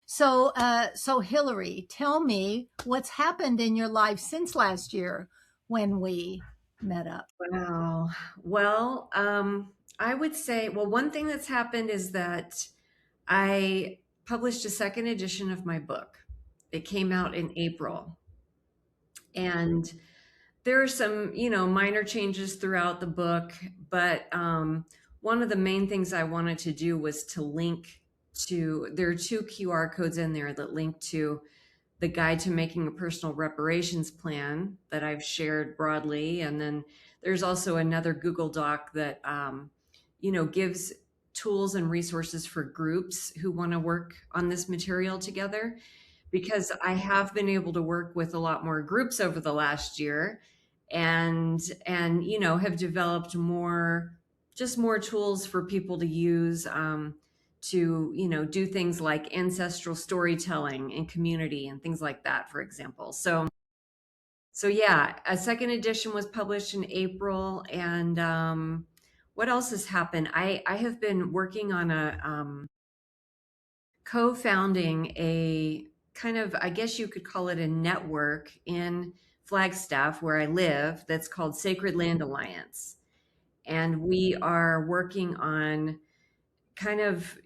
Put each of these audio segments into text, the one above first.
So Hilary, tell me what's happened in your life since last year when we met up. Wow. Well, I would say, well, one thing that's happened is that I published a second edition of my book. It came out in April. And there are some, minor changes throughout the book, but one of the main things I wanted to do was to link to, there are two QR codes in there that link to the guide to making a personal reparations plan that I've shared broadly. And then there's also another Google Doc that, gives tools and resources for groups who want to work on this material together. Because I have been able to work with a lot more groups over the last year and have developed more tools for people to use to do things like ancestral storytelling and community and things like that, for example. So yeah, a second edition was published in April. And what else has happened? I have been working on a co-founding a kind of, I guess you could call it a network in Flagstaff where I live, that's called Sacred Land Alliance. And we are working on kind of,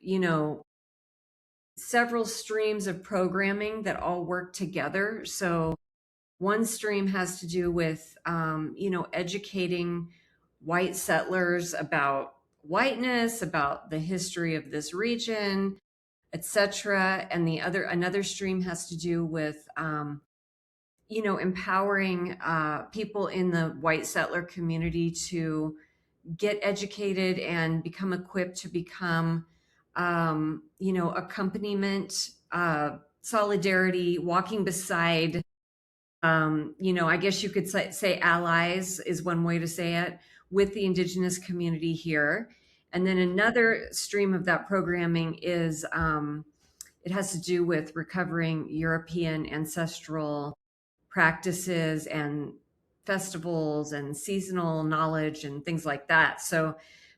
several streams of programming that all work together. So one stream has to do with, educating white settlers about whiteness, about the history of this region, etc. And another stream has to do with, empowering people in the white settler community to get educated and become equipped to become, accompaniment, solidarity, walking beside, I guess you could say allies is one way to say it, with the Indigenous community here. And then another stream of that programming is it has to do with recovering European ancestral practices and festivals and seasonal knowledge and things like that. So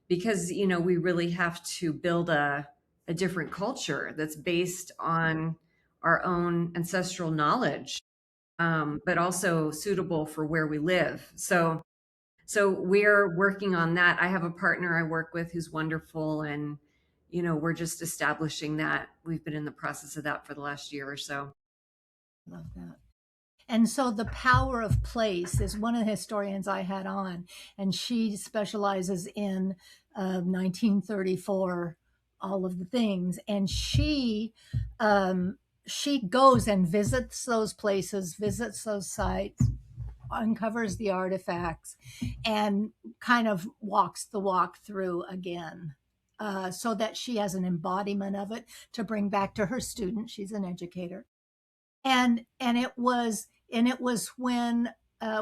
because, we really have to build a different culture that's based on our own ancestral knowledge, but also suitable for where we live. So we're working on that. I have a partner I work with who's wonderful, and we're just establishing that. We've been in the process of that for the last year or so. Love that. And so the power of place is one of the historians I had on, and she specializes in 1934, all of the things. And she goes and visits those places, visits those sites, uncovers the artifacts, and kind of walks the walk through again. So that she has an embodiment of it to bring back to her students. She's an educator, and it was when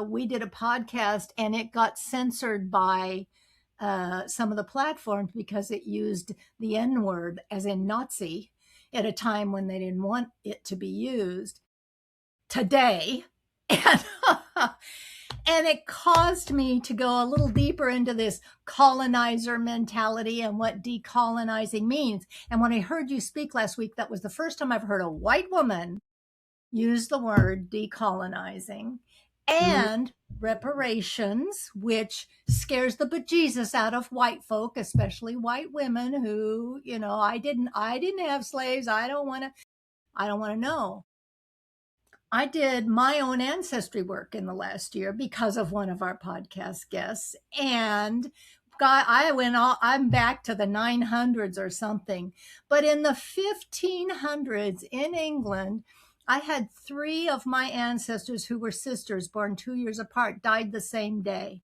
we did a podcast and it got censored by some of the platforms because it used the N word, as in Nazi, at a time when they didn't want it to be used. Today, and and it caused me to go a little deeper into this colonizer mentality and what decolonizing means. And when I heard you speak last week, that was the first time I've heard a white woman use the word decolonizing, Mhm. and reparations, which scares the bejesus out of white folk, especially white women who, I didn't have slaves. I don't want to know. I did my own ancestry work in the last year because of one of our podcast guests. And God, I'm back to the 900s or something. But in the 1500s in England, I had three of my ancestors who were sisters born 2 years apart, died the same day.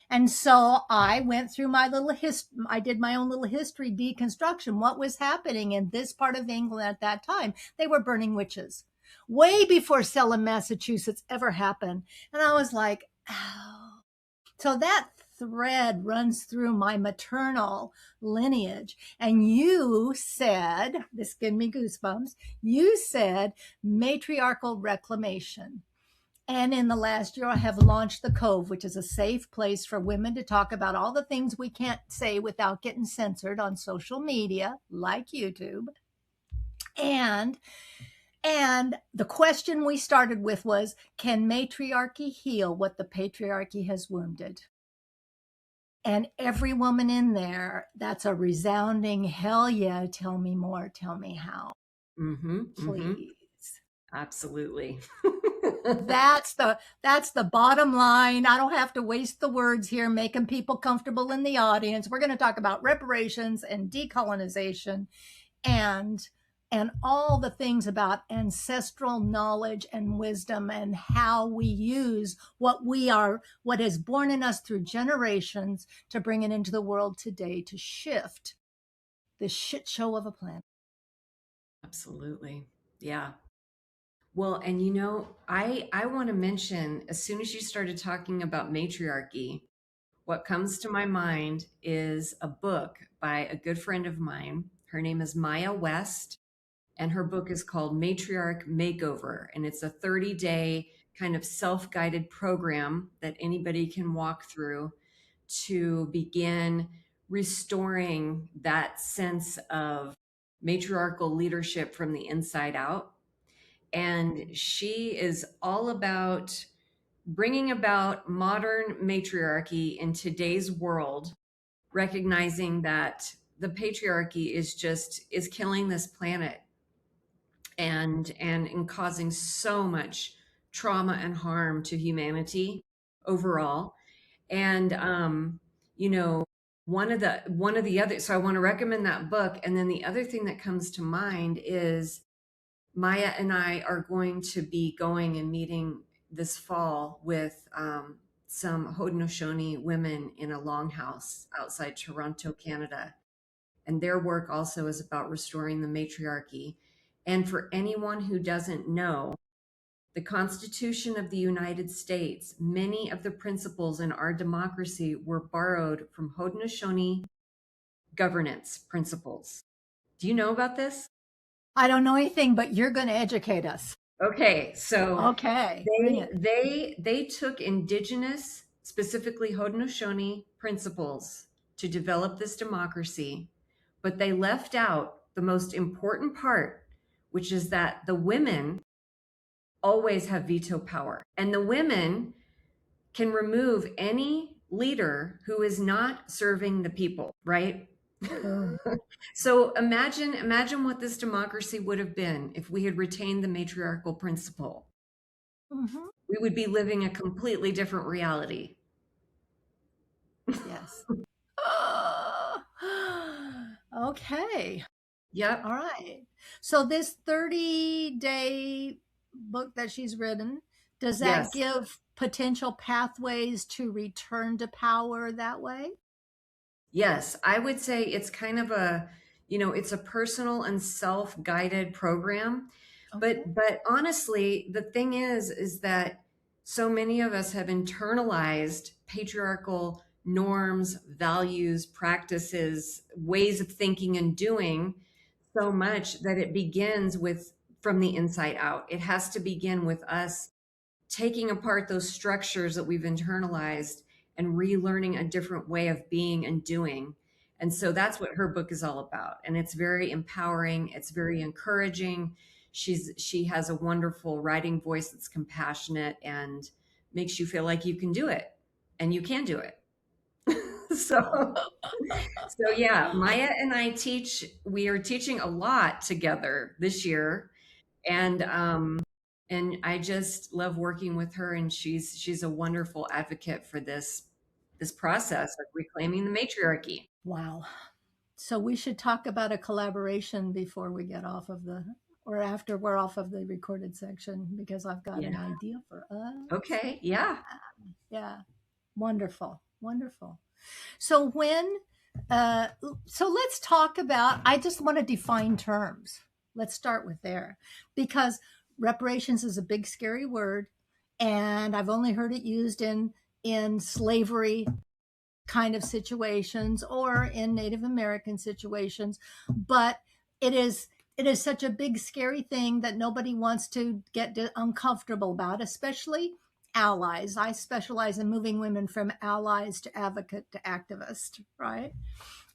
And so I went through I did my own little history deconstruction. What was happening in this part of England at that time? They were burning witches way before Salem, Massachusetts ever happened. And I was like, oh. So that thread runs through my maternal lineage. And you said, this gave me goosebumps, you said matriarchal reclamation. And in the last year, I have launched The Cove, which is a safe place for women to talk about all the things we can't say without getting censored on social media, like YouTube. And and the question we started with was, can matriarchy heal what the patriarchy has wounded? And every woman in there, that's a resounding hell yeah, tell me more, tell me how, Mm-hmm. Mm-hmm. please. Absolutely. That's the bottom line. I don't have to waste the words here making people comfortable in the audience. We're going to talk about reparations and decolonization and all the things about ancestral knowledge and wisdom and how we use what is born in us through generations to bring it into the world today to shift this shit show of a planet. Absolutely. Yeah. Well, and you know, I want to mention, as soon as you started talking about matriarchy, what comes to my mind is a book by a good friend of mine. Her name is Maya West, and her book is called Matriarch Makeover. And it's a 30-day kind of self-guided program that anybody can walk through to begin restoring that sense of matriarchal leadership from the inside out. And she is all about bringing about modern matriarchy in today's world, recognizing that the patriarchy is killing this planet and causing so much trauma and harm to humanity overall. And you know, one of the other, so I want to recommend that book. And then the other thing that comes to mind is Maya and I are going to be going and meeting this fall with some Haudenosaunee women in a longhouse outside Toronto, Canada. And their work also is about restoring the matriarchy. And for anyone who doesn't know, the Constitution of the United States, many of the principles in our democracy were borrowed from Haudenosaunee governance principles. Do you know about this? I don't know anything, but you're going to educate us. Okay, so Okay, bring they it. they they took Indigenous, specifically Haudenosaunee principles to develop this democracy, but they left out the most important part, which is that the women always have veto power, and the women can remove any leader who is not serving the people, right? Boom. So imagine what this democracy would have been if we had retained the matriarchal principle. Mm-hmm. We would be living a completely different reality. Yes. Okay. Yep. All right. So this 30-day book that she's written, does that Yes. give potential pathways to return to power that way? Yes. I would say it's kind of it's a personal and self-guided program. Okay. But honestly, the thing is that so many of us have internalized patriarchal norms, values, practices, ways of thinking and doing so much that it begins with from the inside out. It has to begin with us taking apart those structures that we've internalized and relearning a different way of being and doing. And so that's what her book is all about. And it's very empowering, it's very encouraging. She has a wonderful writing voice that's compassionate and makes you feel like you can do it, and you can do it. so so yeah, Maya and we are teaching a lot together this year. And I just love working with her, and she's a wonderful advocate for this process of reclaiming the matriarchy. Wow. So we should talk about a collaboration before we get off of or after we're off of the recorded section, because I've got an Yeah. idea for us. Okay. Yeah. Yeah. Wonderful. Wonderful. So uh, so let's talk about, I just want to define terms. Let's start with there, because reparations is a big, scary word. And I've only heard it used in slavery kind of situations or in Native American situations, but it is such a big scary thing that nobody wants to get uncomfortable about, especially allies. I specialize in moving women from allies to advocate to activist, right?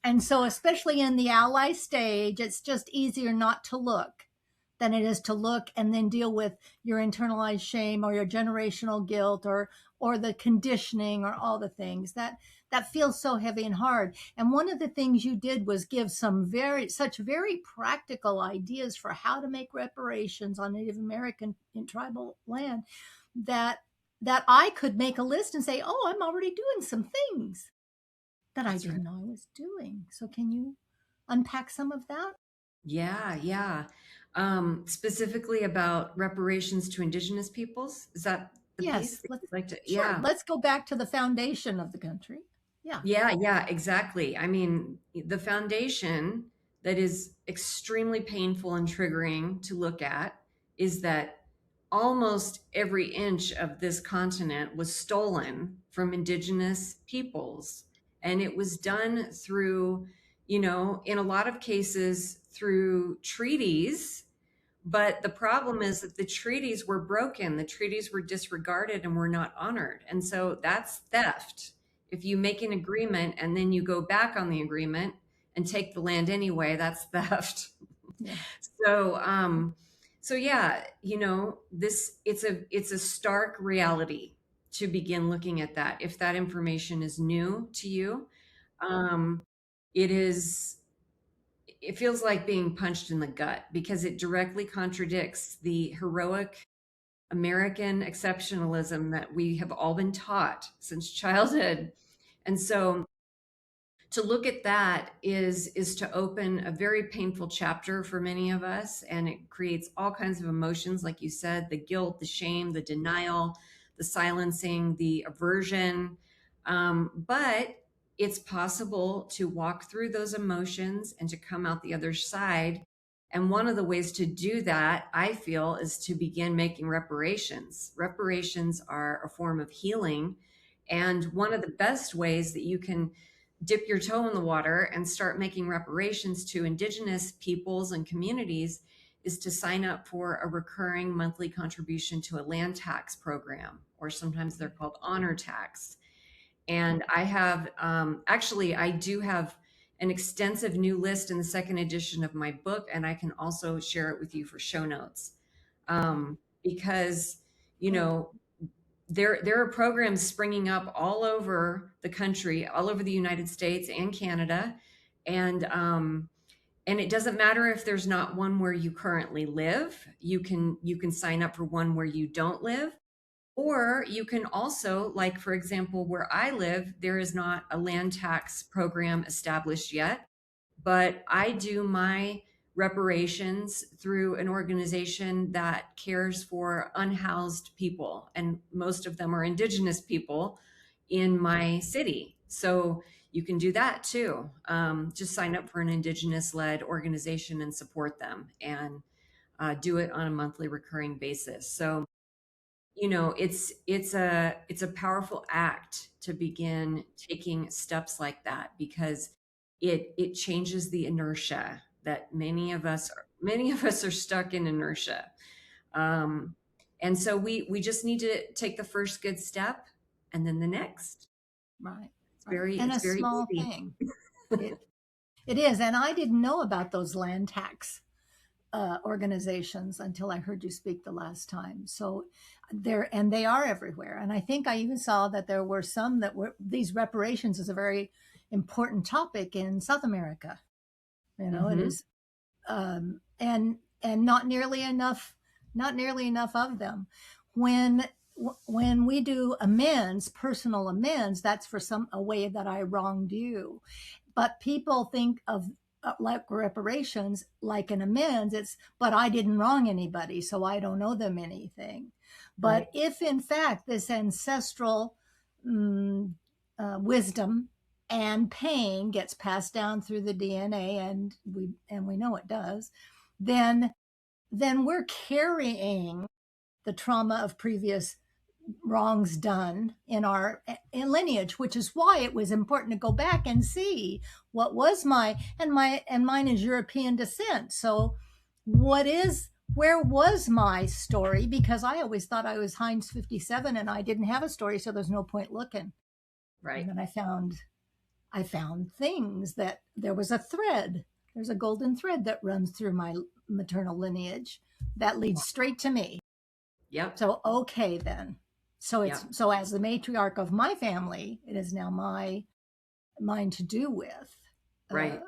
And so especially in the ally stage, it's just easier not to look. than it is to look and then deal with your internalized shame or your generational guilt or the conditioning or all the things that feels so heavy and hard. And one of the things you did was give such very practical ideas for how to make reparations on Native American in tribal land that I could make a list and say, oh, I'm already doing some things that I That's right. didn't know I was doing. So can you unpack some of that? Yeah, yeah. Specifically about reparations to Indigenous peoples. Is that the piece Yes, that let's you'd like to? sure. Yeah. Let's go back to the foundation of the country. Yeah. Yeah, yeah, exactly. I mean, the foundation that is extremely painful and triggering to look at is that almost every inch of this continent was stolen from Indigenous peoples. And it was done through, in a lot of cases, through treaties. But the problem is that the treaties were broken, the treaties were disregarded and were not honored. And so that's theft. If you make an agreement and then you go back on the agreement and take the land anyway, that's theft. Yeah. So, so yeah, this it's a stark reality to begin looking at that. If that information is new to you, um, it is it feels like being punched in the gut because it directly contradicts the heroic American exceptionalism that we have all been taught since childhood. And so to look at that is to open a very painful chapter for many of us, and it creates all kinds of emotions, like you said, the guilt, the shame, the denial, the silencing, the aversion. But it's possible to walk through those emotions and to come out the other side. And one of the ways to do that, I feel, is to begin making reparations. Reparations are a form of healing, and one of the best ways that you can dip your toe in the water and start making reparations to Indigenous peoples and communities is to sign up for a recurring monthly contribution to a land tax program, or sometimes they're called honor tax. And I have, actually, I do have an extensive new list in the second edition of my book, and I can also share it with you for show notes. Because, you Good. know, there are programs springing up all over the country, all over the United States and Canada, and it doesn't matter if there's not one where you currently live. You can sign up for one where you don't live, or you can also, like for example, where I live, there is not a land tax program established yet, but I do my reparations through an organization that cares for unhoused people, and most of them are Indigenous people in my city. So you can do that too. Just sign up for an Indigenous-led organization and support them, and do it on a monthly recurring basis. So it's a powerful act to begin taking steps like that, because it changes the inertia that many of us are stuck in inertia. um, and so we just need to take the first good step, and then the next. Right. it's Right. very And it's a very small easy. thing. It it is. And I didn't know about those land tax organizations until I heard you speak the last time. So they are everywhere. And I think I even saw that there were some that were these reparations is a very important topic in South America. It Hmm. is, and not nearly enough of them. When when we do amends, personal amends, that's for a way that I wronged you. But people think of like reparations like an amends. But I didn't wrong anybody, so I don't owe them anything. But Right. if in fact this ancestral mm, wisdom and pain gets passed down through the DNA, and we know it does, then we're carrying the trauma of previous wrongs done in lineage, which is why it was important to go back and see what was and mine is European descent. So where was my story? Because I always thought I was Heinz 57 and I didn't have a story, so there's no point looking. And Right. then I found things that there was a thread. There's a golden thread that runs through maternal lineage that leads straight to me. Yep. So, okay, then. So Yep. so as the matriarch of my family, it is now mine to do with uh, Right.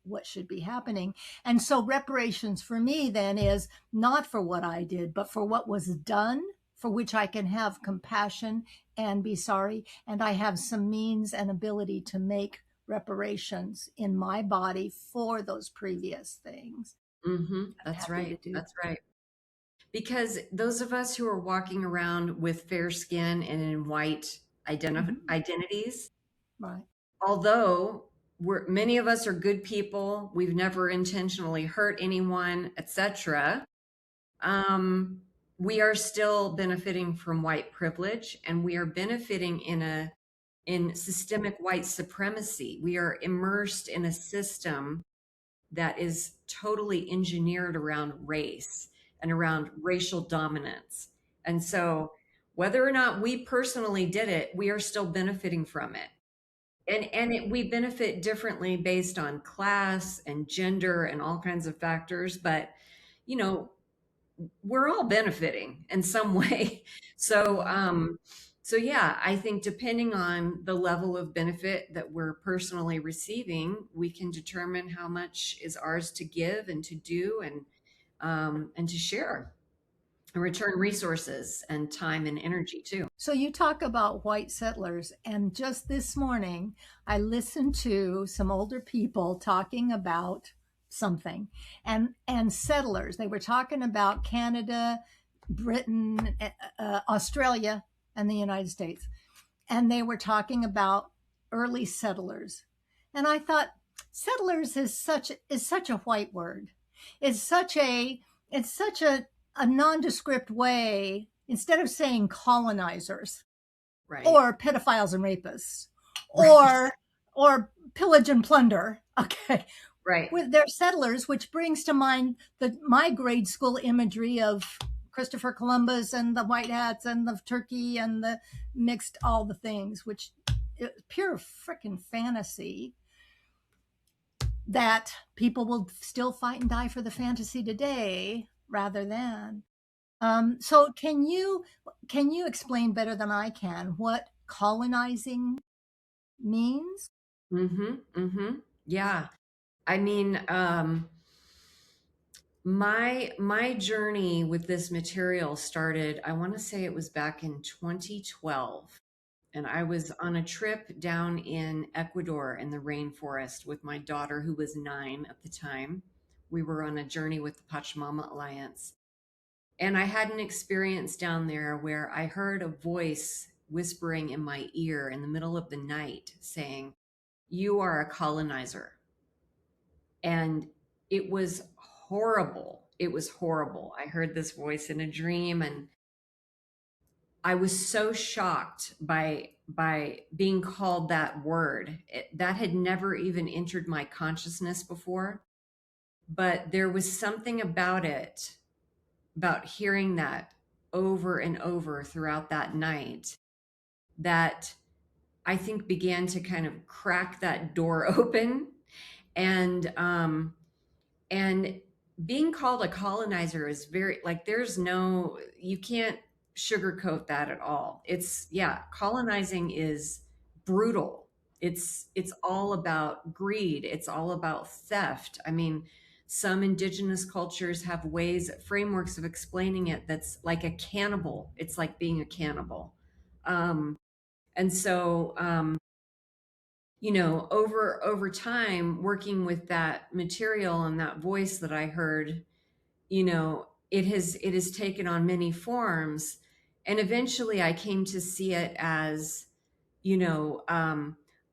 what should be happening. And so reparations for me then is not for what I did, but for what was done, for which I can have compassion and be sorry. And I have some means and ability to make reparations in my body for those previous things. I'm That's happy to right. do. That's right. Because those of us who are walking around with fair skin and in white Mhm. identities, Right. although many of us are good people, we've never intentionally hurt anyone, etc. Um, we are still benefiting from white privilege, and we are benefiting in systemic white supremacy. We are immersed in a system that is totally engineered around race and around racial dominance. And so, whether or not we personally did it, we are still benefiting from it. We benefit differently based on class and gender and all kinds of factors, but you know, we're all benefiting in some way. So, so yeah, I think depending on the level of benefit that we're personally receiving, we can determine how much is ours to give and to do and to share and return resources and time and energy too. So you talk about white settlers, and just this morning I listened to some older people talking about something, and settlers. They were talking about Canada, Britain, Australia, and the United States, and they were talking about early settlers. And I thought settlers is such a white word. It's such a it's such a nondescript way, instead of saying colonizers Right. or pedophiles and rapists Right. or pillage and plunder. Okay. Right. With their settlers, which brings to mind my grade school imagery of Christopher Columbus and the white hats and the turkey and the mixed all the things, which is pure freaking fantasy that people will still fight and die for the fantasy today rather than. So can you explain better than I can what colonizing means? Yeah. I mean, my journey with this material started, I want to say it was back in 2012. And I was on a trip down in Ecuador in the rainforest with my daughter, who was 9 at the time. We were on a journey with the Pachamama Alliance. And I had an experience down there where I heard a voice whispering in my ear in the middle of the night saying, "You are a colonizer." And it was horrible. It was horrible. I heard this voice in a dream, and I was so shocked by being called that word. That had never even entered my consciousness before, but there was something about it, about hearing that over and over throughout that night, that I think began to kind of crack that door open. And um and being called a colonizer is very, like, there's no, you can't sugarcoat that at all. It's, yeah, colonizing is brutal. It's all about greed. It's all about theft. I mean, some indigenous cultures have ways, frameworks of explaining it that's like a cannibal. It's like being a cannibal. And so over time, working with that material and that voice that I heard, it has taken on many forms. And eventually I came to see it as, you know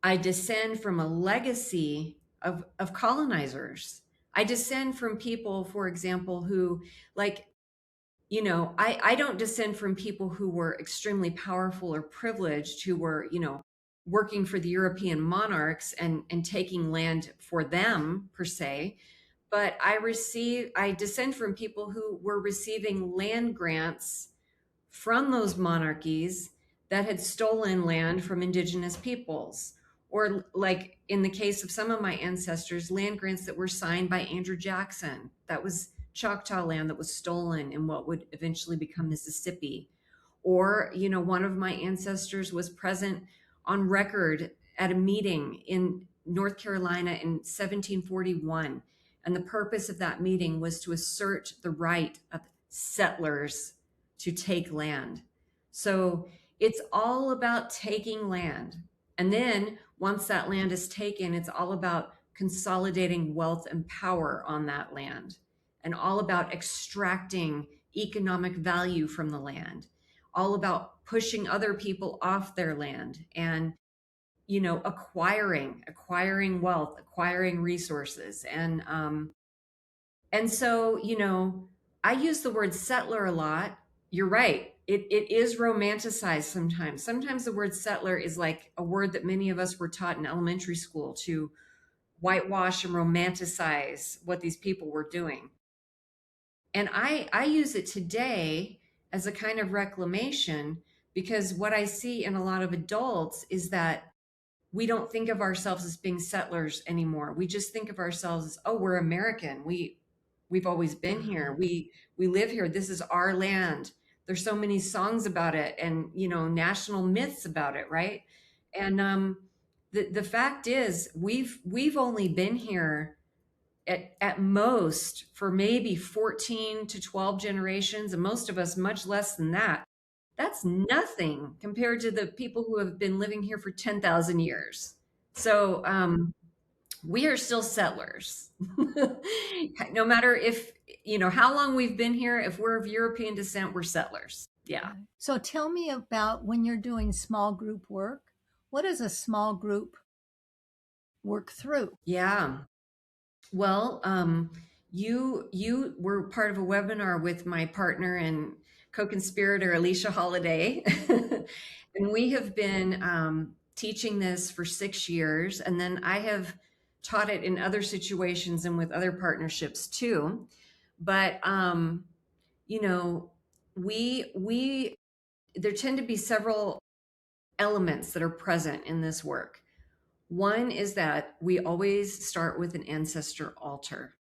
I descend from a legacy of colonizers. I descend from people, for example, who, like, I don't descend from people who were extremely powerful or privileged, who were, working for the European monarchs and taking land for them per se. But I descend from people who were receiving land grants from those monarchies that had stolen land from indigenous peoples. Or, like in the case of some of my ancestors, land grants that were signed by Andrew Jackson. That was Choctaw land that was stolen in what would eventually become Mississippi. Or, one of my ancestors was present on record at a meeting in North Carolina in 1741. And the purpose of that meeting was to assert the right of settlers to take land. So it's all about taking land. And then once that land is taken, it's all about consolidating wealth and power on that land, and all about extracting economic value from the land, all about pushing other people off their land, and acquiring wealth, acquiring resources. And so, I use the word settler a lot. You're right. It is romanticized sometimes. Sometimes the word settler is like a word that many of us were taught in elementary school to whitewash and romanticize what these people were doing. And I use it today as a kind of reclamation, because what I see in a lot of adults is that we don't think of ourselves as being settlers anymore. We just think of ourselves as, oh, we're American. We've always been here. We live here. This is our land. There's so many songs about it, and national myths about it, right? And the fact is, we've only been here at most for maybe 14 to 12 generations, and most of us much less than that. That's nothing compared to the people who have been living here for 10,000 years. So we are still settlers. No matter if, how long we've been here, if we're of European descent, we're settlers. Yeah. So tell me about when you're doing small group work. What does a small group work through? Yeah. Well, you were part of a webinar with my partner and co-conspirator Alicia Holiday, and we have been teaching this for 6 years, and then I have taught it in other situations and with other partnerships too. But we there tend to be several elements that are present in this work. One is that we always start with an ancestor altar.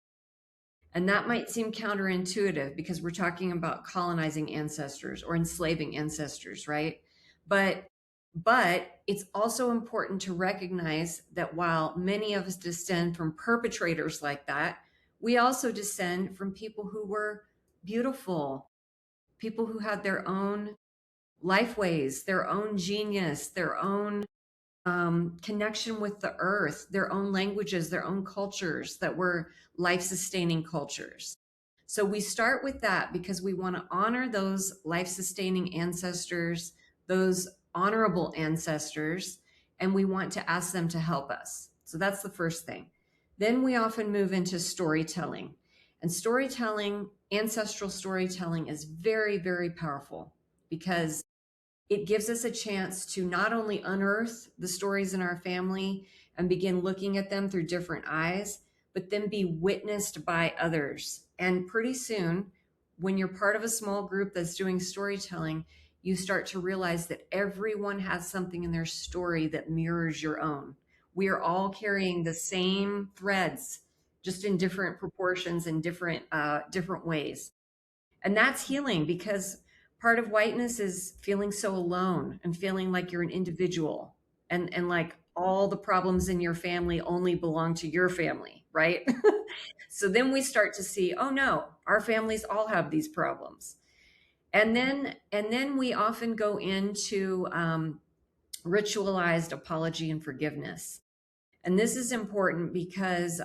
And that might seem counterintuitive because we're talking about colonizing ancestors or enslaving ancestors, right? But it's also important to recognize that while many of us descend from perpetrators like that, we also descend from people who were beautiful, people who had their own lifeways, their own genius, their own connection with the earth, their own languages, their own cultures that were life sustaining cultures. So we start with that because we want to honor those life sustaining ancestors, those honorable ancestors, and we want to ask them to help us. So that's the first thing. Then we often move into storytelling. And storytelling, ancestral storytelling, is very, very powerful because it gives us a chance to not only unearth the stories in our family and begin looking at them through different eyes, but then be witnessed by others. And pretty soon, when you're part of a small group that's doing storytelling, you start to realize that everyone has something in their story that mirrors your own. We are all carrying the same threads, just in different proportions and different ways. And that's healing, because part of whiteness is feeling so alone and feeling like you're an individual, and like all the problems in your family only belong to your family, right? So then we start to see, oh no, our families all have these problems. And then we often go into ritualized apology and forgiveness. And this is important because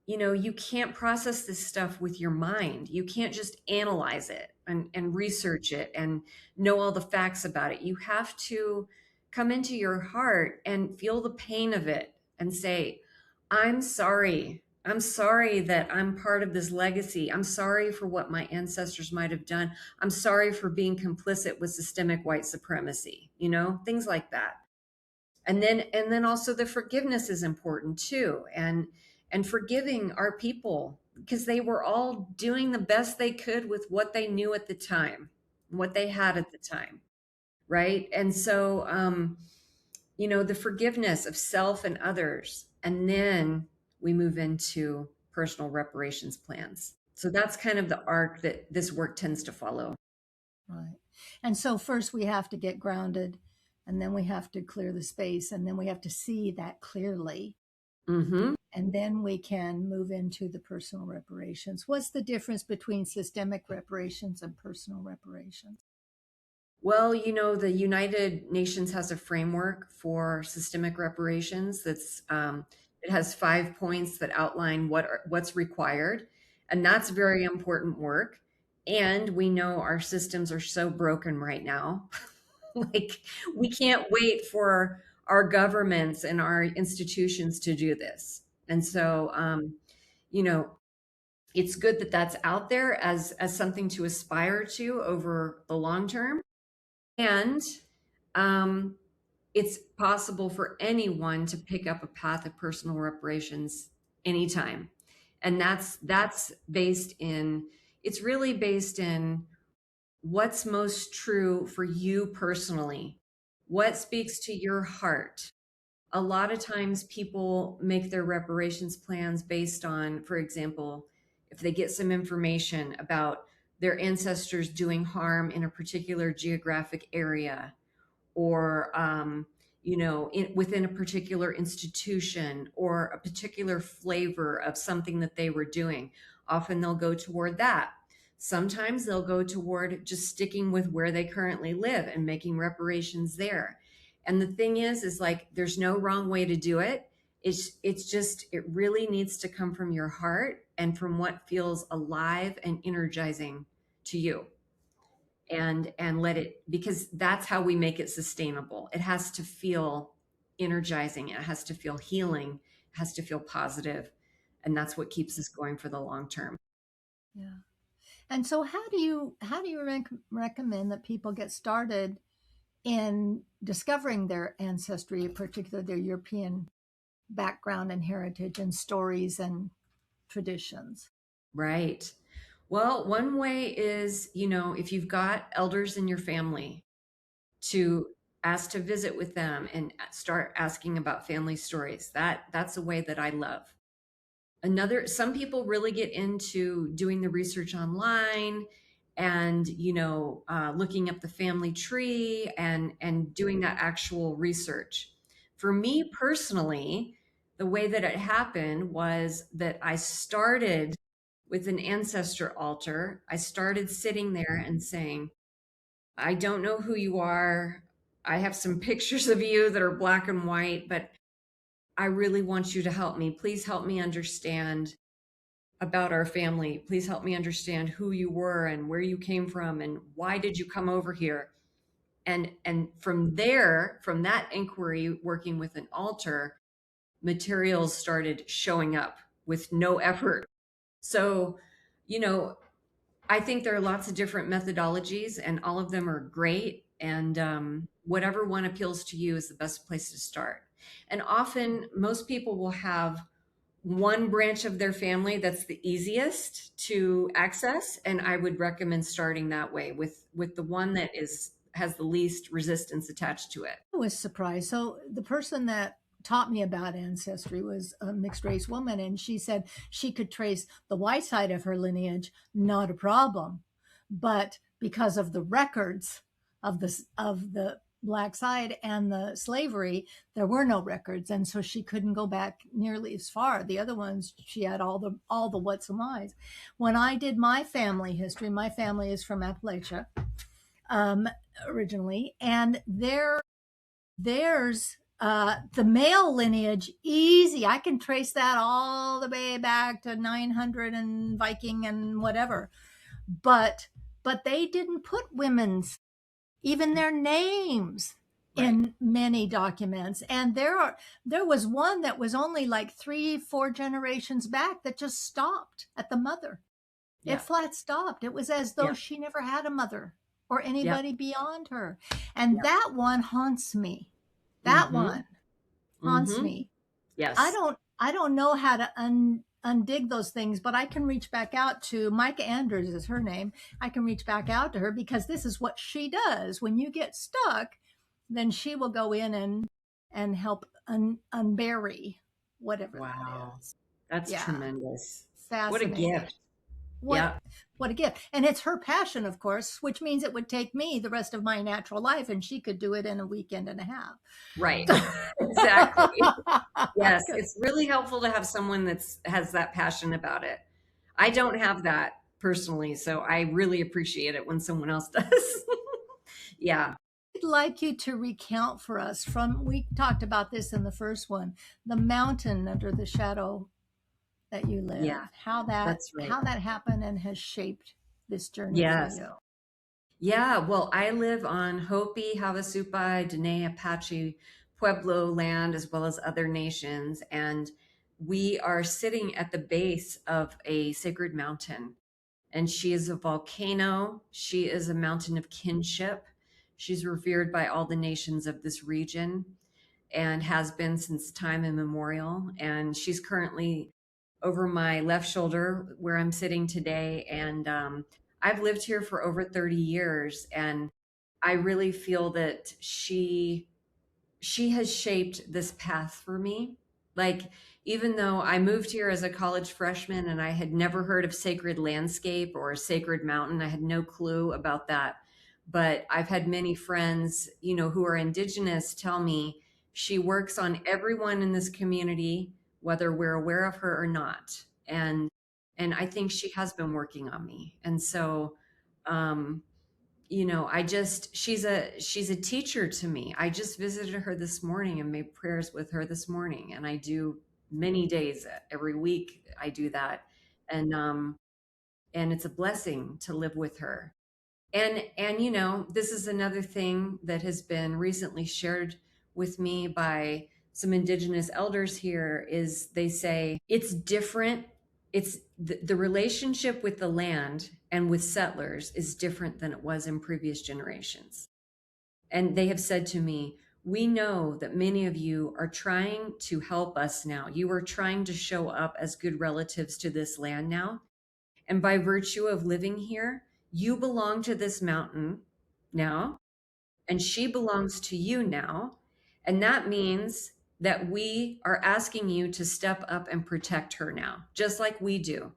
you can't process this stuff with your mind. You can't just analyze it and research it and know all the facts about it. You have to come into your heart and feel the pain of it and say, I'm sorry. I'm sorry that I'm part of this legacy. I'm sorry for what my ancestors might have done. I'm sorry for being complicit with systemic white supremacy, things like that. And then also the forgiveness is important too. And forgiving our people, because they were all doing the best they could with what they knew at the time, what they had at the time, right? And so the forgiveness of self and others. And then we move into personal reparations plans. So that's kind of the arc that this work tends to follow. Right. And so first we have to get grounded, and then we have to clear the space, and then we have to see that clearly. Mm-hmm. And then we can move into the personal reparations. What's the difference between systemic reparations and personal reparations? Well, the United Nations has a framework for systemic reparations it has 5 points that outline what's required, and that's very important work. And we know our systems are so broken right now. Like, we can't wait for our governments and our institutions to do this. And so, you know, it's good that that's out there as something to aspire to over the long term. And um, it's possible for anyone to pick up a path of personal reparations anytime. And that's based in it's really based in what's most true for you personally. What speaks to your heart? A lot of times people make their reparations plans based on, for example, if they get some information about their ancestors doing harm in a particular geographic area, or within a particular institution, or a particular flavor of something that they were doing. Often they'll go toward that. Sometimes they'll go toward just sticking with where they currently live and making reparations there. And the thing is like, there's no wrong way to do it. It's just, it really needs to come from your heart and from what feels alive and energizing to you. And let it, because that's how we make it sustainable. It has to feel energizing, it has to feel healing, it has to feel positive, and that's what keeps us going for the long term. Yeah. And so how do you recommend that people get started in discovering their ancestry, particularly their European background and heritage and stories and traditions? Right. Well, one way is, if you've got elders in your family, to ask to visit with them and start asking about family stories. That's a way that I love. Some people really get into doing the research online, and looking up the family tree and doing that actual research. For me personally, the way that it happened was that I started with an ancestor altar. I started sitting there and saying, I don't know who you are. I have some pictures of you that are black and white, but I really want you to help me. Please help me understand about our family. Please help me understand who you were and where you came from and why did you come over here? And from there, from that inquiry, working with an altar, materials started showing up with no effort. So, you know, I think there are lots of different methodologies, and all of them are great. And whatever one appeals to you is the best place to start. And often, most people will have one branch of their family that's the easiest to access, and I would recommend starting that way with the one that has the least resistance attached to it. I was surprised. So the person that taught me about ancestry was a mixed race woman, and she said she could trace the white side of her lineage, not a problem, but because of the records of the black side and the slavery, there were no records, and so she couldn't go back nearly as far. The other ones, she had all the what's and whys. When I did my family history, my family is from Appalachia, um, originally, and there's the male lineage easy. I can trace that all the way back to 900 and Viking and whatever. But they didn't put women's even their names Right. in many documents. And there was one that was only like 3-4 generations back that just stopped at the mother. It Yeah. flat stopped. It was as though Yeah. she never had a mother or Yeah. anybody beyond her. And Yeah. that one haunts me. That Mm-hmm. one haunts Mm-hmm. me. Yes. I don't know how to undig those things, but I can reach back out to Micah Andrews is her name. I can reach back out to her because this is what she does. When you get stuck, then she will go in and help unbury whatever that Wow. is. That's Yeah, tremendous. What a fascinating. gift. what Yeah. what a gift. And it's her passion, of course, which means it would take me the rest of my natural life, and she could do it in a weekend and a half. Right. Exactly. Yes, Because it's really helpful to have someone that's has that passion about it. I don't have that personally, so I really appreciate it when someone else does. Yeah. I'd like you to recount for us from, we talked about this in the first one, the mountain under the shadow that you live, Yeah, how that's right. that happened and has shaped this journey for Yes. you. Yeah, well, I live on Hopi, Havasupai, Dene, Apache, Pueblo land, as well as other nations. And we are sitting at the base of a sacred mountain. And she is a volcano. She is a mountain of kinship. She's revered by all the nations of this region and has been since time immemorial. And she's currently over my left shoulder where I'm sitting today. And I've lived here for over 30 years. And I really feel that she has shaped this path for me. Like, even though I moved here as a college freshman and I had never heard of sacred landscape or sacred mountain, I had no clue about that. But I've had many friends, who are Indigenous tell me she works on everyone in this community, whether we're aware of her or not. And I think she has been working on me. And so, um, she's a teacher to me. I just visited her this morning and made prayers with her this morning, and I do many days every week. I do that, and it's a blessing to live with her. And this is another thing that has been recently shared with me by some Indigenous elders here. Is they say it's different. It's the relationship with the land and with settlers is different than it was in previous generations. And they have said to me, we know that many of you are trying to help us now. You are trying to show up as good relatives to this land now. And by virtue of living here, you belong to this mountain now, and she belongs to you now. And that means that we are asking you to step up and protect her now, just like we do.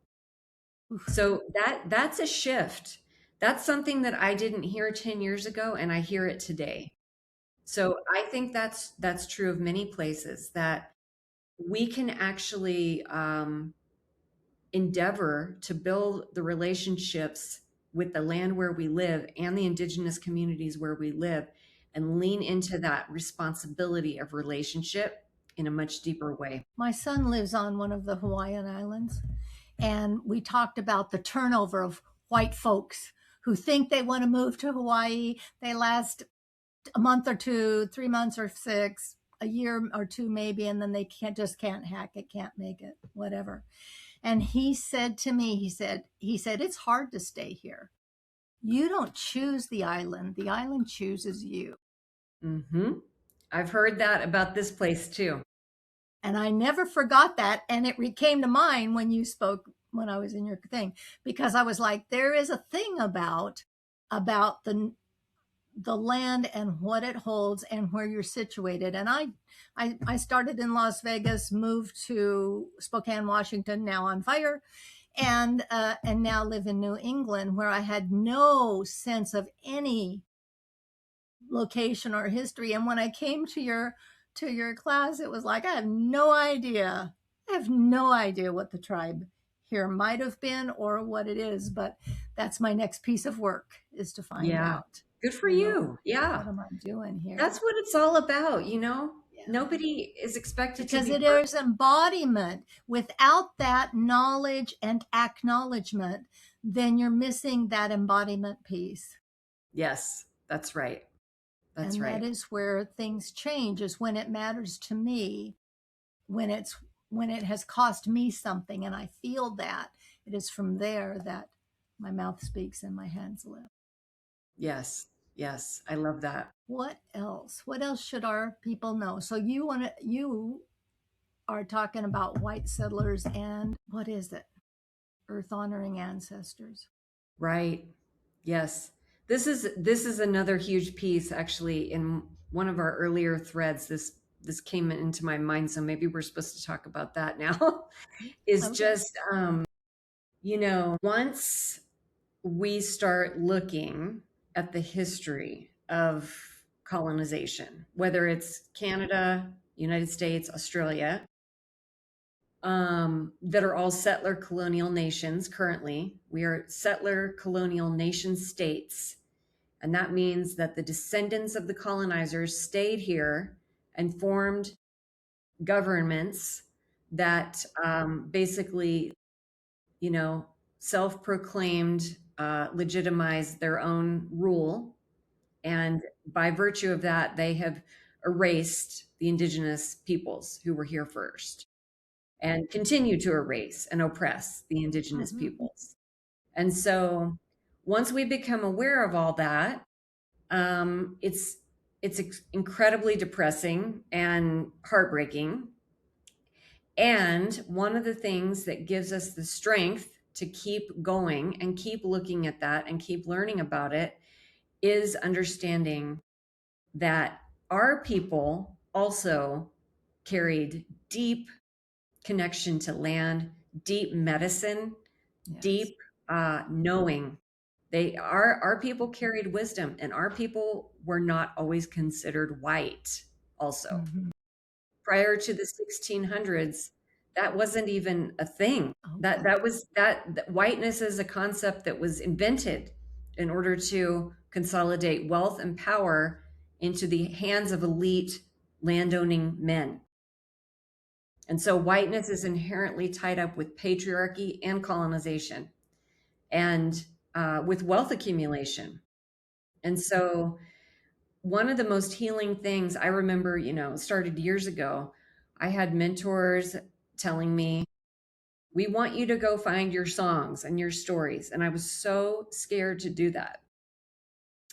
So that's a shift. That's something that I didn't hear 10 years ago, and I hear it today. So I think that's true of many places, that we can actually endeavor to build the relationships with the land where we live and the Indigenous communities where we live, and lean into that responsibility of relationship in a much deeper way. My son lives on one of the Hawaiian Islands, and we talked about the turnover of white folks who think they want to move to Hawaii. They last a month or two, 3 months or six, a year or two maybe, and then they can't hack it, can't make it, whatever. And he said to me, he said it's hard to stay here. You don't choose the island chooses you. Mm-hmm. I've heard that about this place too. And I never forgot that. And it came to mind when you spoke, when I was in your thing, because I was like, there is a thing about the land and what it holds and where you're situated. And I started in Las Vegas, moved to Spokane, Washington, now on fire, and now live in New England, where I had no sense of any location or history. And when I came to your class, it was like, I have no idea. I have no idea what the tribe here might have been or what it is, but that's my next piece of work, is to find Yeah. out, Good for you know, you. Yeah. what am I doing That's here? what it's all about. Yeah. Nobody is expected to Because be it perfect. is embodiment. Without that knowledge and acknowledgement, then you're missing that embodiment piece. Yes, that's right. That's And that right. is where things change, is when it matters to me, when it has cost me something and I feel that. It is from there that my mouth speaks and my hands live. Yes. Yes. I love that. What else should our people know? So you are talking about white settlers and what is it, earth honoring ancestors. Right. Yes. This is another huge piece, actually. In one of our earlier threads, this came into my mind, so maybe we're supposed to talk about that now. Is Okay. just Once we start looking at the history of colonization, whether it's Canada, United States, Australia, that are all settler colonial nations currently. We are settler colonial nation states. And that means that the descendants of the colonizers stayed here and formed governments that basically, you know, self-proclaimed legitimized their own rule. And by virtue of that, they have erased the indigenous peoples who were here first and continue to erase and oppress the indigenous Mm-hmm. peoples. And so once we become aware of all that, it's incredibly depressing and heartbreaking. And one of the things that gives us the strength to keep going and keep looking at that and keep learning about it is understanding that our people also carried deep connection to land, deep medicine, Yes. deep knowing. Our people carried wisdom, and our people were not always considered white. Also, Mm-hmm. prior to the 1600s, that wasn't even a thing. Okay. That whiteness is a concept that was invented in order to consolidate wealth and power into the hands of elite landowning men. And so whiteness is inherently tied up with patriarchy and colonization and with wealth accumulation. And so one of the most healing things I remember, started years ago, I had mentors telling me, we want you to go find your songs and your stories. And I was so scared to do that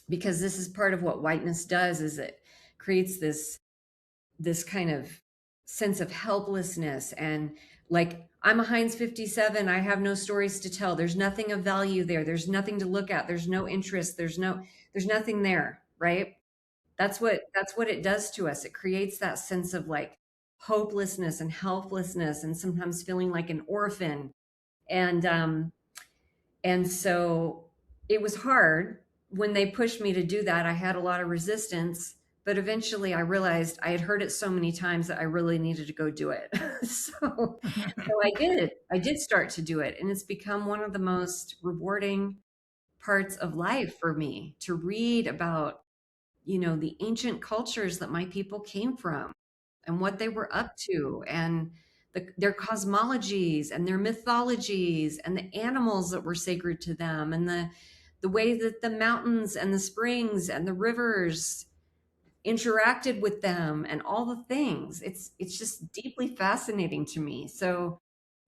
because this is part of what whiteness does, is it creates this kind of sense of helplessness and like, I'm a Heinz 57, I have no stories to tell, there's nothing of value there, there's nothing to look at, there's no interest, there's nothing there, right? That's what it does to us. It creates that sense of like hopelessness and helplessness and sometimes feeling like an orphan. And so it was hard when they pushed me to do that. I had a lot of resistance, but eventually I realized I had heard it so many times that I really needed to go do it. So I did start to do it, and it's become one of the most rewarding parts of life for me to read about, the ancient cultures that my people came from and what they were up to, and their cosmologies and their mythologies and the animals that were sacred to them, and the way that the mountains and the springs and the rivers interacted with them and all the things. It's just deeply fascinating to me. So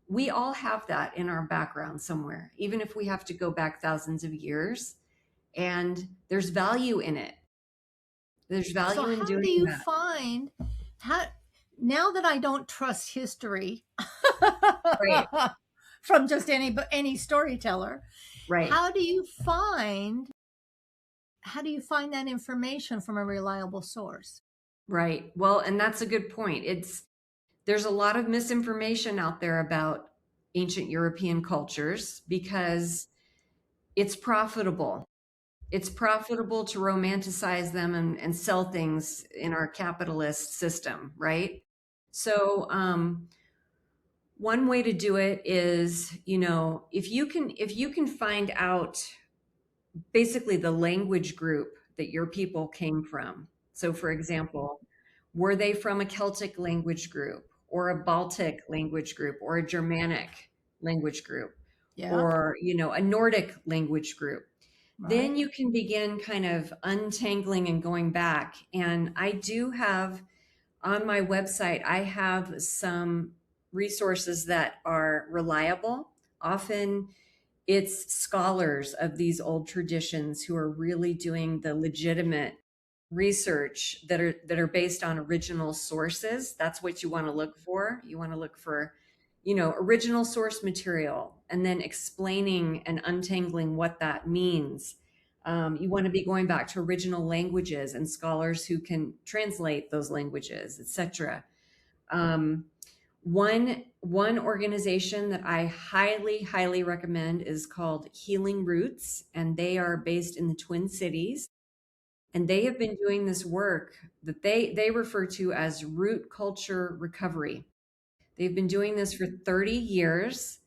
we all have that in our background somewhere, even if we have to go back thousands of years, and there's value in it. There's So value in how do doing you that. find how now that I don't trust history Right. from just any storyteller, Right. how do you find that information from a reliable source? Right. Well, and that's a good point. There's a lot of misinformation out there about ancient European cultures because it's profitable. It's profitable to romanticize them and sell things in our capitalist system, right? So, one way to do it is, if you can find out basically the language group that your people came from. So, for example, were they from a Celtic language group or a Baltic language group or a Germanic language group Yeah, or, a Nordic language group? Then right. you can begin kind of untangling and going back. And I do have on my website, I have some resources that are reliable. Often it's scholars of these old traditions who are really doing the legitimate research that are based on original sources. That's what you want to look for. You want to look for, original source material, and then explaining and untangling what that means. You want to be going back to original languages and scholars who can translate those languages, etc. One organization that I highly recommend is called Healing Roots, and they are based in the Twin Cities. And they have been doing this work that they refer to as root culture recovery. They've been doing this for 30 years,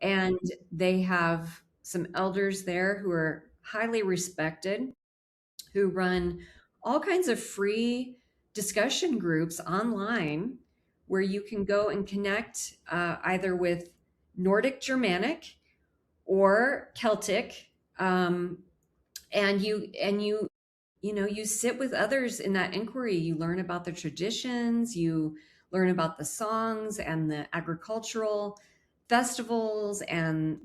and they have some elders there who are highly respected, who run all kinds of free discussion groups online where you can go and connect either with Nordic Germanic or Celtic, and you sit with others in that inquiry. You learn about the traditions, you learn about the songs and the agricultural festivals, and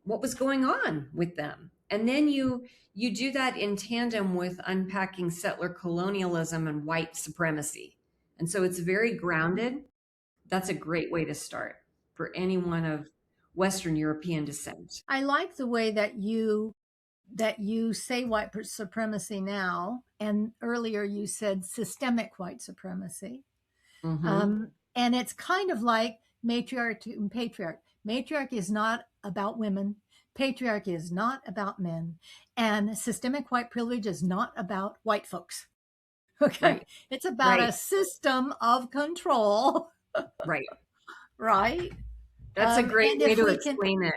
what was going on with them. And then you do that in tandem with unpacking settler colonialism and white supremacy. And so it's very grounded. That's a great way to start for anyone of Western European descent. I like the way that you say white supremacy now, and earlier you said systemic white supremacy. Hmm. And it's kind of like matriarchy and patriarchy. Matriarchy is not about women. Patriarchy is not about men. And systemic white privilege is not about white folks. Okay. Right, It's about a right, system of control, right. right? That's a great And way if to we can explain it.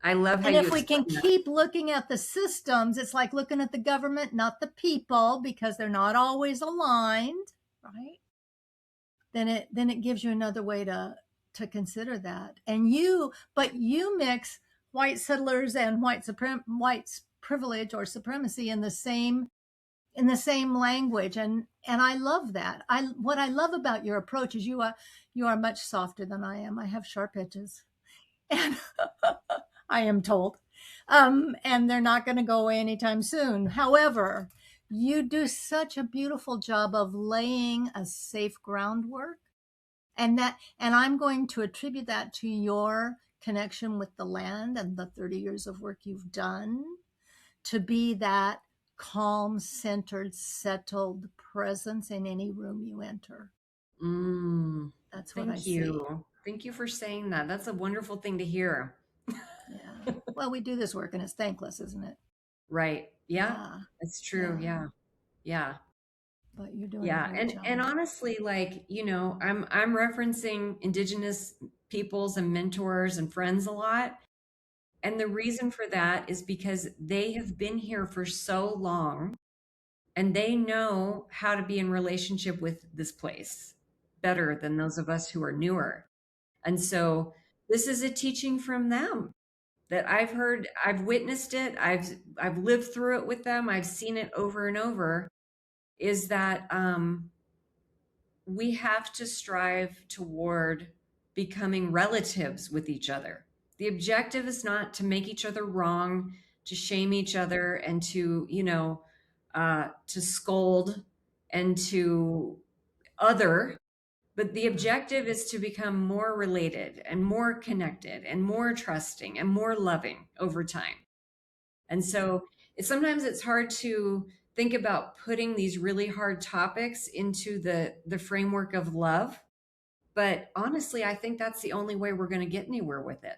I love how and you if we can explain that. keep looking at the systems, it's like looking at the government, not the people, because they're not always aligned, right? Then it gives you another way to consider that. And but you mix white settlers and white privilege or supremacy in the same language, and I love that. What I love about your approach is you are much softer than I am. I have sharp edges, and I am told, and they're not going to go away anytime soon. However, you do such a beautiful job of laying a safe groundwork, and I'm going to attribute that to your connection with the land and the 30 years of work you've done to be that calm, centered, settled presence in any room you enter. Mm, That's what I thank see. you. Thank you for saying that. That's a wonderful thing to hear. Yeah. Well, we do this work and it's thankless, isn't it? Right. Yeah, Yeah. that's true. Yeah. Yeah. Yeah. But you're doing a Yeah. great And job. honestly, like, I'm referencing Indigenous peoples and mentors and friends a lot. And the reason for that is because they have been here for so long, and they know how to be in relationship with this place better than those of us who are newer. And so this is a teaching from them that I've heard, I've witnessed it, I've lived through it with them, I've seen it over and over, is that we have to strive toward becoming relatives with each other. The objective is not to make each other wrong, to shame each other, and to scold and to other, but the objective is to become more related and more connected and more trusting and more loving over time. And so sometimes it's hard to think about putting these really hard topics into the framework of love. But honestly, I think that's the only way we're going to get anywhere with it.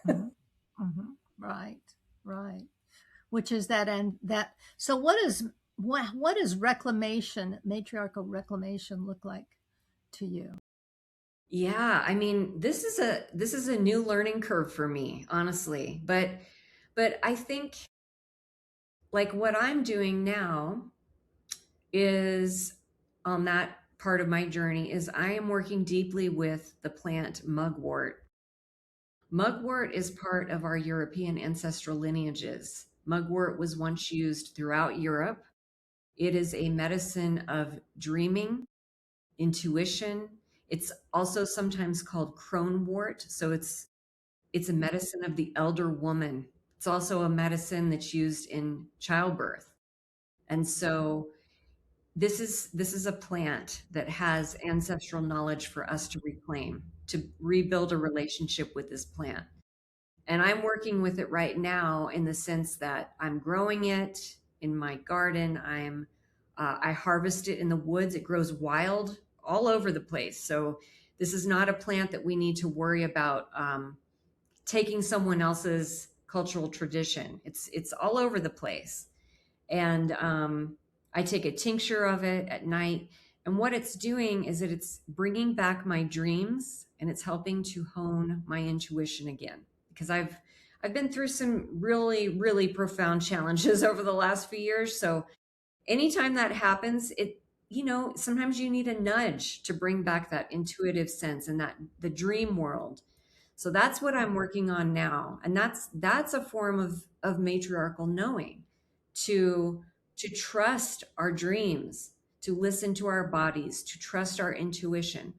Hmm. Hmm. Right. Right. Which is that, and that. So, what does reclamation, matriarchal reclamation, look like to you? Yeah, I mean, this is a new learning curve for me, honestly. But I think like what I'm doing now is on that part of my journey is I am working deeply with the plant mugwort. Mugwort is part of our European ancestral lineages. Mugwort was once used throughout Europe. It is a medicine of dreaming, intuition. It's also sometimes called cronewort. So it's a medicine of the elder woman. It's also a medicine that's used in childbirth. And so this is a plant that has ancestral knowledge for us to reclaim, to rebuild a relationship with this plant. And I'm working with it right now in the sense that I'm growing it in my garden. I harvest it in the woods. It grows wild all over the place. So This is not a plant that we need to worry about taking someone else's cultural tradition. It's all over the place. And I take a tincture of it at night. And what it's doing is that it's bringing back my dreams, and it's helping to hone my intuition again. Because I've been through some really, really profound challenges over the last few years. So anytime that happens, sometimes you need a nudge to bring back that intuitive sense and that the dream world. So that's what I'm working on now. And that's a form of matriarchal knowing, to trust our dreams, to listen to our bodies, to trust our intuition.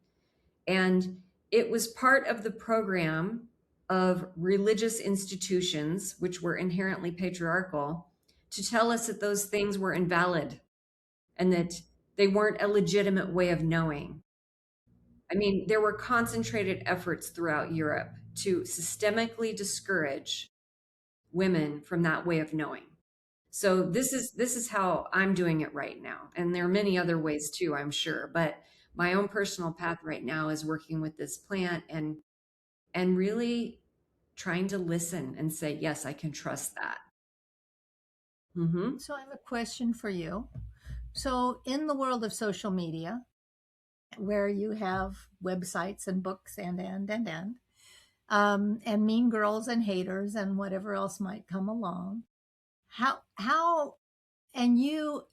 And it was part of the program of religious institutions, which were inherently patriarchal, to tell us that those things were invalid and that they weren't a legitimate way of knowing. I mean, there were concentrated efforts throughout Europe to systemically discourage women from that way of knowing. So this is how I'm doing it right now. And there are many other ways too, I'm sure, but my own personal path right now is working with this plant and really trying to listen and say, yes, I can trust that. So I have a question for you. So in the world of social media, where you have websites and books and mean girls and haters and whatever else might come along, how and your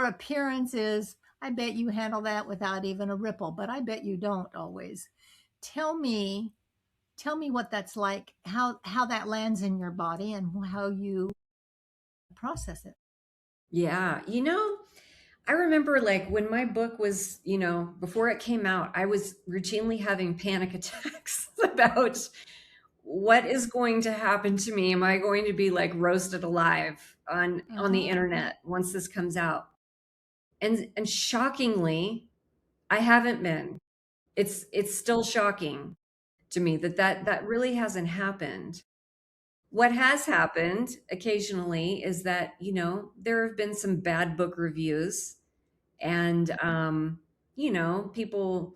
appearance is, I bet you handle that without even a ripple, but I bet you don't always. Tell me what that's like, how that lands in your body and how you process it. Yeah. I remember like when my book was, before it came out, I was routinely having panic attacks about what is going to happen to me. Am I going to be like roasted alive on the internet once this comes out? And shockingly, I haven't been. It's still shocking to me that really hasn't happened. What has happened occasionally is that, there have been some bad book reviews and people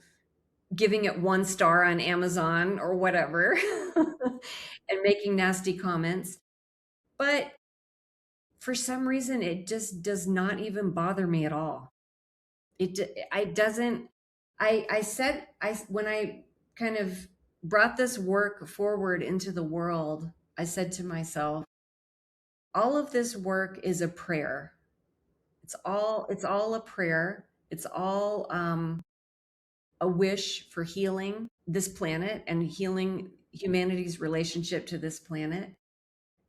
giving it 1 star on Amazon or whatever and making nasty comments. But for some reason, it just does not even bother me at all. I doesn't, I said, when I kind of brought this work forward into the world, I said to myself, all of this work is a prayer. It's all a prayer. It's all a wish for healing this planet and healing humanity's relationship to this planet.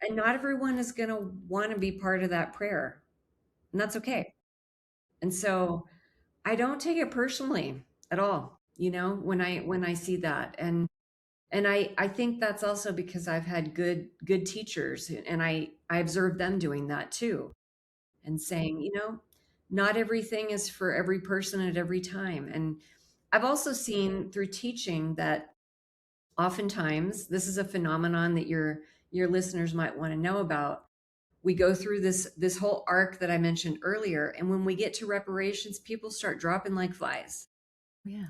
And not everyone is going to want to be part of that prayer. And that's okay. And so I don't take it personally at all, when I see that. And I think that's also because I've had good teachers, and I observed them doing that too, and saying, not everything is for every person at every time. And I've also seen through teaching that oftentimes this is a phenomenon that your listeners might want to know about. We go through this whole arc that I mentioned earlier, and when we get to reparations, people start dropping like flies. Yeah.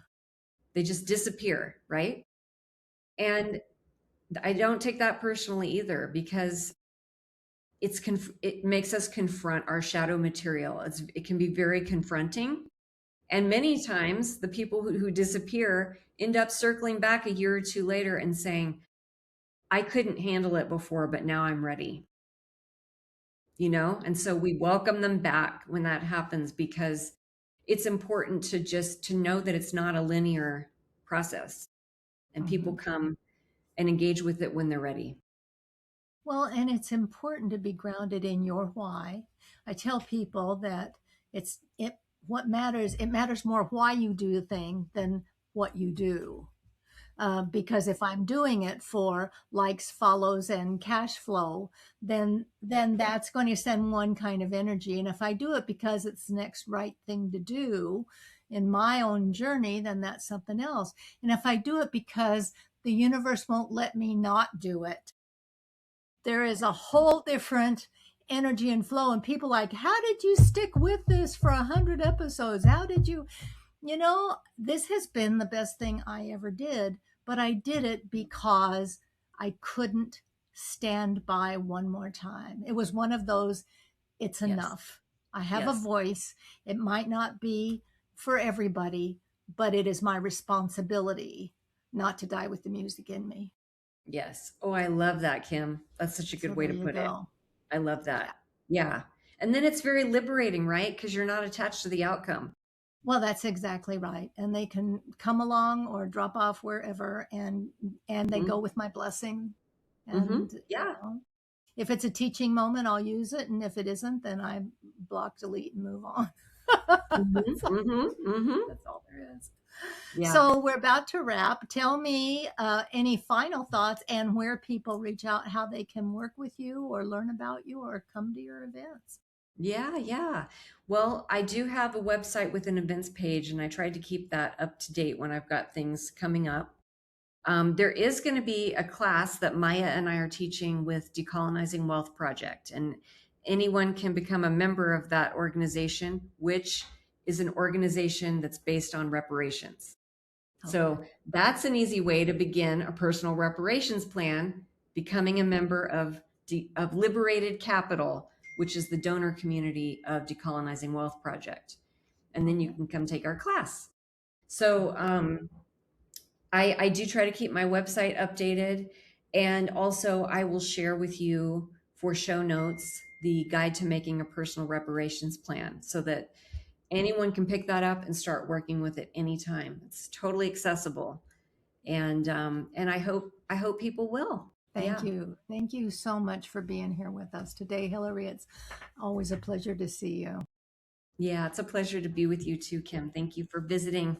They just disappear, right? And I don't take that personally either, because it makes us confront our shadow material. It can be very confronting. And many times the people who disappear end up circling back a year or two later and saying, I couldn't handle it before, but now I'm ready. And so we welcome them back when that happens, because it's important to know that it's not a linear process, and people come and engage with it when they're ready. Well, and it's important to be grounded in your why. I tell people that it matters more why you do the thing than what you do. Because if I'm doing it for likes, follows, and cash flow, then that's going to send one kind of energy. And if I do it because it's the next right thing to do in my own journey, then that's something else. And if I do it because the universe won't let me not do it, there is a whole different energy and flow. And people like, how did you stick with this for 100 episodes? How did you? This has been the best thing I ever did, but I did it because I couldn't stand by one more time. It was one of those, it's Yes. enough. I have a Yes. voice. It might not be for everybody, but it is my responsibility not to die with the music in me. Yes. Oh, I love that, Kim. That's such a So good way there to you put it. go. I love Yeah. that. Yeah. And then it's very liberating, right? Because you're not attached to the outcome. Well, that's exactly right. And they can come along or drop off wherever, and they go Mm-hmm. with my blessing. Mm-hmm. And Yeah. if it's a teaching moment, I'll use it, and if it isn't, then I block, delete, and move on. Mm-hmm. So Mm-hmm. Mm-hmm. that's all there is. Yeah. So we're about to wrap. Tell me any final thoughts and where people reach out, how they can work with you or learn about you or come to your events. Yeah. Yeah. Well, I do have a website with an events page, and I tried to keep that up to date when I've got things coming up. There is going to be a class that Maya and I are teaching with Decolonizing Wealth Project, and anyone can become a member of that organization, which is an organization that's based on reparations. Okay. So that's an easy way to begin a personal reparations plan, becoming a member of Liberated Capital, which is the donor community of Decolonizing Wealth Project. And then you Okay. can come take our class. So I do try to keep my website updated. And also, I will share with you for show notes the guide to making a personal reparations plan so that anyone can pick that up and start working with it anytime. It's totally accessible. And I hope people will. Thank Yeah. you. Thank you so much for being here with us today, Hilary. It's always a pleasure to see you. Yeah. It's a pleasure to be with you too, Kim. Thank you for visiting.